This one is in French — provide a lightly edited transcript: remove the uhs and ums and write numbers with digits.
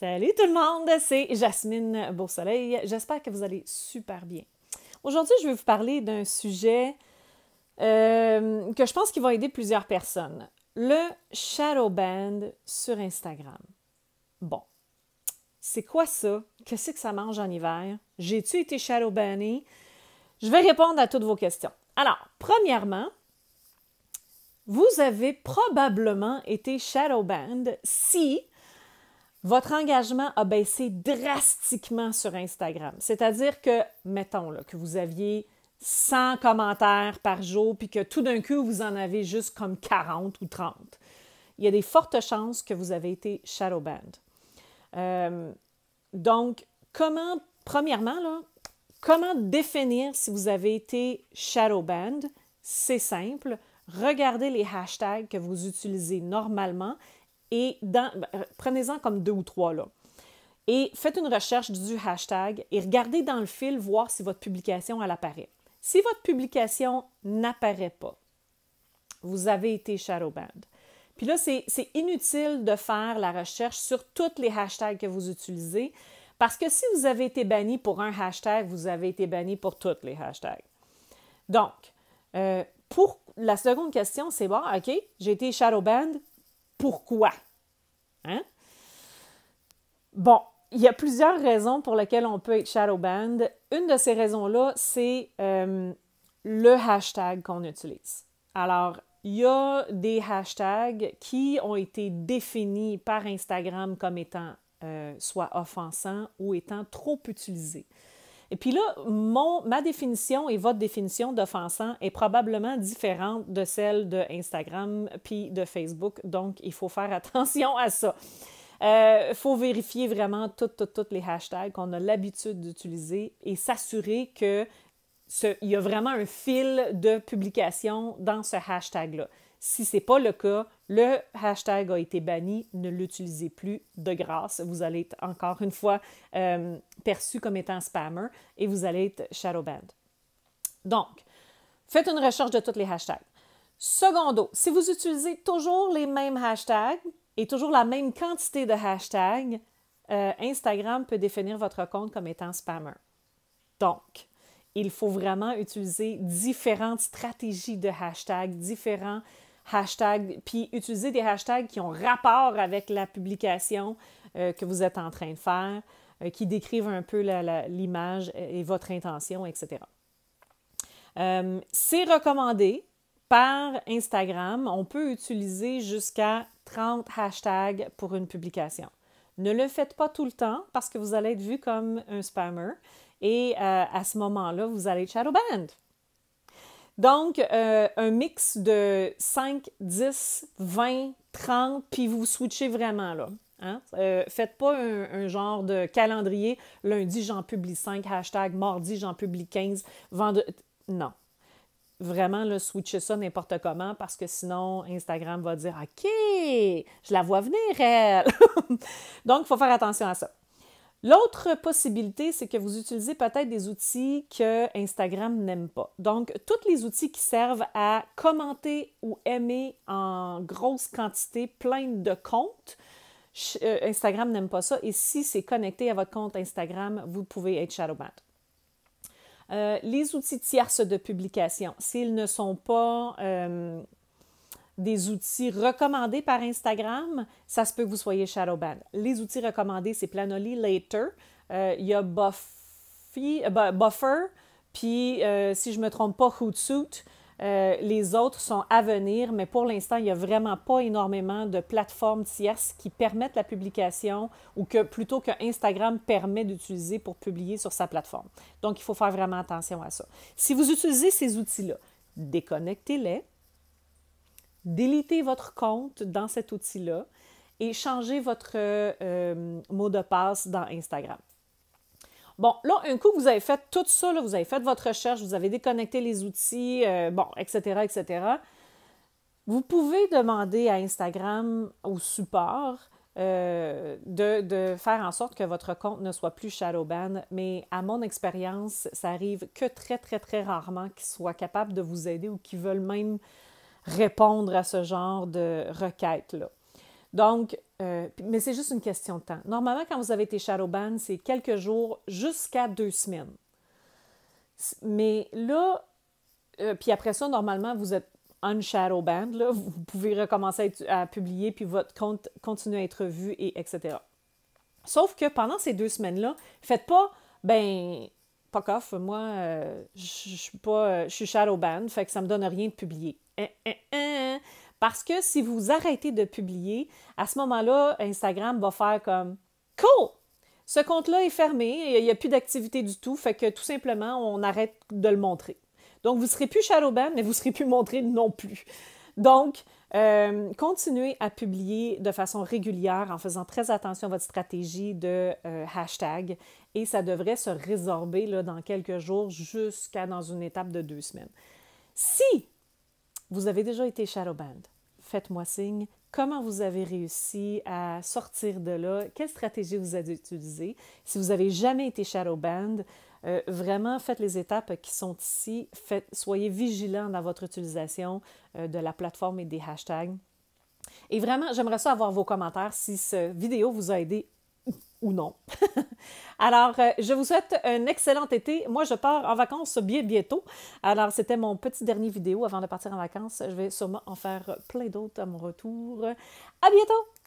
Salut tout le monde, c'est Jasmine Beausoleil. J'espère que vous allez super bien. Aujourd'hui, je vais vous parler d'un sujet que je pense qu'il va aider plusieurs personnes. Le shadow ban sur Instagram. Bon, c'est quoi ça? Qu'est-ce que ça mange en hiver? J'ai-tu été shadow banné? Je vais répondre à toutes vos questions. Alors, premièrement, vous avez probablement été shadow banned si votre engagement a baissé drastiquement sur Instagram. C'est-à-dire que, mettons, là, que vous aviez 100 commentaires par jour, puis que tout d'un coup, vous en avez juste comme 40 ou 30. Il y a des fortes chances que vous avez été shadow banned. Donc, premièrement, là, comment définir si vous avez été shadow banned? C'est simple. Regardez les hashtags que vous utilisez normalement et prenez-en comme 2 ou 3 là. Et faites une recherche du hashtag et regardez dans le fil voir si votre publication elle apparaît. Si votre publication n'apparaît pas, vous avez été shadow banned. Puis là, c'est inutile de faire la recherche sur tous les hashtags que vous utilisez parce que si vous avez été banni pour un hashtag, vous avez été banni pour tous les hashtags. Donc, pour la seconde question, c'est bon, OK, j'ai été shadow banned. Pourquoi? Hein? Bon, il y a plusieurs raisons pour lesquelles on peut être shadow banned. Une de ces raisons-là, c'est le hashtag qu'on utilise. Alors, il y a des hashtags qui ont été définis par Instagram comme étant soit offensants ou étant trop utilisés. Et puis là, ma définition et votre définition d'offensant est probablement différente de celle de Instagram puis de Facebook. Donc, il faut faire attention à ça. Il faut vérifier vraiment tous les hashtags qu'on a l'habitude d'utiliser et s'assurer qu'il y a vraiment un fil de publication dans ce hashtag-là. Si ce n'est pas le cas, le hashtag a été banni, ne l'utilisez plus de grâce. Vous allez être encore une fois perçu comme étant spammer et vous allez être shadow banned. Donc, faites une recherche de tous les hashtags. Secondo, si vous utilisez toujours les mêmes hashtags et toujours la même quantité de hashtags, Instagram peut définir votre compte comme étant spammer. Donc, il faut vraiment utiliser différentes stratégies de hashtags, différents hashtags, puis utiliser des hashtags qui ont rapport avec la publication que vous êtes en train de faire, qui décrivent un peu l'image et votre intention, etc. C'est recommandé par Instagram. On peut utiliser jusqu'à 30 hashtags pour une publication. Ne le faites pas tout le temps parce que vous allez être vu comme un spammer. Et à ce moment-là, vous allez être shadow banned. Donc, un mix de 5, 10, 20, 30, puis vous switchez vraiment là. Hein? Faites pas un genre de calendrier. Lundi, j'en publie 5 hashtags. Mardi, j'en publie 15. Vendredi... Non. Vraiment, là, switchez ça n'importe comment parce que sinon, Instagram va dire « OK, je la vois venir, elle! » Donc, il faut faire attention à ça. L'autre possibilité, c'est que vous utilisez peut-être des outils que Instagram n'aime pas. Donc, tous les outils qui servent à commenter ou aimer en grosse quantité plein de comptes, Instagram n'aime pas ça. Et si c'est connecté à votre compte Instagram, vous pouvez être shadow banned. Les outils tierces de publication, s'ils ne sont pas des outils recommandés par Instagram, ça se peut que vous soyez shadow banned. Les outils recommandés, c'est Planoly, Later, il y a Buffer, puis si je ne me trompe pas, Hootsuite. Les autres sont à venir, mais pour l'instant, il n'y a vraiment pas énormément de plateformes tierces qui permettent la publication ou que plutôt que Instagram permet d'utiliser pour publier sur sa plateforme. Donc, il faut faire vraiment attention à ça. Si vous utilisez ces outils-là, déconnectez-les. Délitez votre compte dans cet outil-là et changez votre mot de passe dans Instagram. Bon, là, un coup que vous avez fait tout ça, là, vous avez fait votre recherche, vous avez déconnecté les outils, etc., etc., vous pouvez demander à Instagram, au support, de faire en sorte que votre compte ne soit plus shadow ban, mais à mon expérience, ça arrive que très, très, très rarement qu'ils soient capables de vous aider ou qu'ils veulent même répondre à ce genre de requête-là. Donc, mais c'est juste une question de temps. Normalement, quand vous avez été shadowban, c'est quelques jours jusqu'à 2 semaines. Mais là, puis après ça, normalement, vous êtes unshadowbanned, là, vous pouvez recommencer à publier, puis votre compte continue à être vu, et etc. Sauf que pendant ces 2 semaines-là, faites pas, fuck off, moi, je suis shadowbanned, fait que ça me donne rien de publier. Parce que si vous arrêtez de publier, à ce moment-là, Instagram va faire comme « Cool! Ce compte-là est fermé, il n'y a plus d'activité du tout, fait que tout simplement, on arrête de le montrer. » Donc, vous ne serez plus shadowban, mais vous ne serez plus montré non plus. Donc, continuez à publier de façon régulière en faisant très attention à votre stratégie de hashtag et ça devrait se résorber là, dans quelques jours jusqu'à dans une étape de 2 semaines. Si vous avez déjà été shadowbanned, faites-moi signe. Comment vous avez réussi à sortir de là? Quelle stratégie vous avez utilisée? Si vous n'avez jamais été shadowbanned, vraiment faites les étapes qui sont ici. Soyez vigilants dans votre utilisation de la plateforme et des hashtags. Et vraiment, j'aimerais ça avoir vos commentaires si cette vidéo vous a aidé ou non. Alors, je vous souhaite un excellent été. Moi, je pars en vacances bientôt. Alors, c'était mon petit dernier vidéo avant de partir en vacances. Je vais sûrement en faire plein d'autres à mon retour. À bientôt!